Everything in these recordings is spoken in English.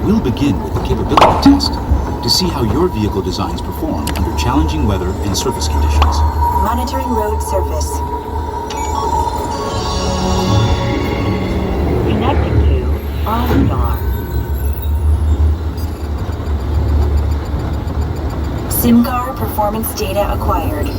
We'll begin with the capability test to see how your vehicle designs perform under challenging weather and surface conditions. Monitoring road surface. Connecting to OnStar. SIM car performance data acquired.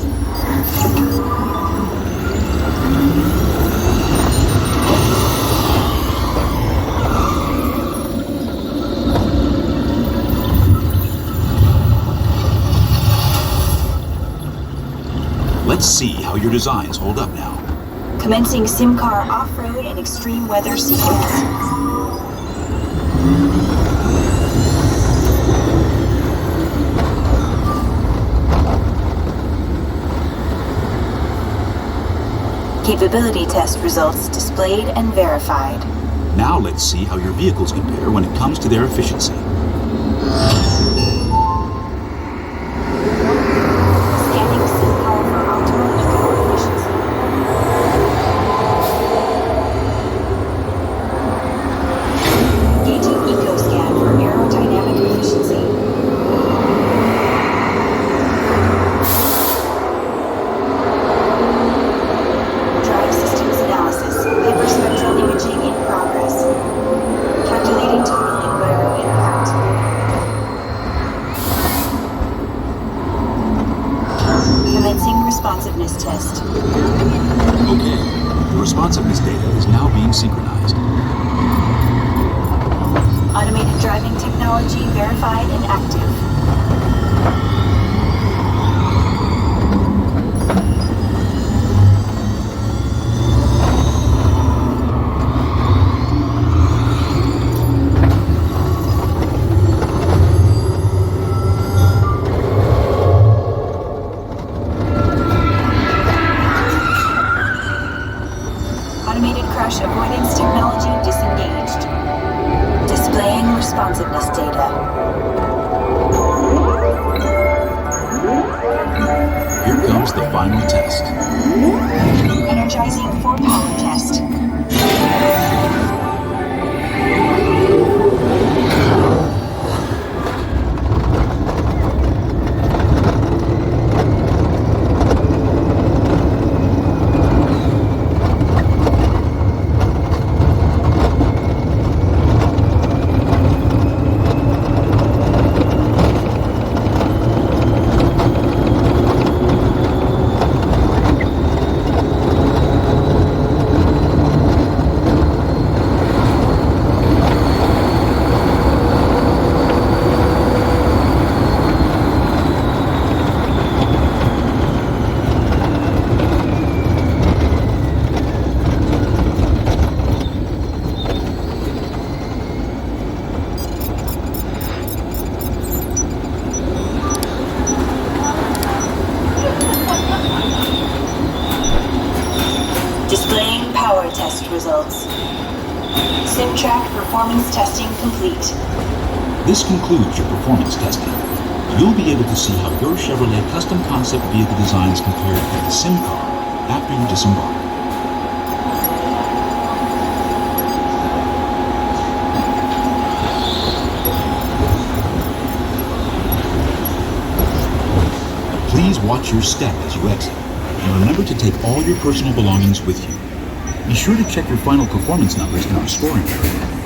Let's see how your designs hold up now. Commencing SIM car off-road and extreme weather sequence. Capability test results displayed and verified. Now let's see how your vehicles compare when it comes to their efficiency. Scanning SIM car for optimal eco-efficiency. Gauging eco-scan for aerodynamic efficiency. Drive systems analysis. Hyperspectral imaging in progress. Calculating total enviro impact. Commencing responsiveness test. Okay, the responsiveness data is now being synchronized. Automated driving technology verified and active. Automated crash avoidance technology disengaged. Displaying responsiveness data. Here comes the final test. Energizing for power test. Displaying power test results. SimTrack performance testing complete. This concludes your performance testing. You'll be able to see how your Chevrolet custom concept vehicle designs compare with the sim car after you disembark. Please watch your step as you exit, and remember to take all your personal belongings with you. Be sure to check your final performance numbers in our storing area.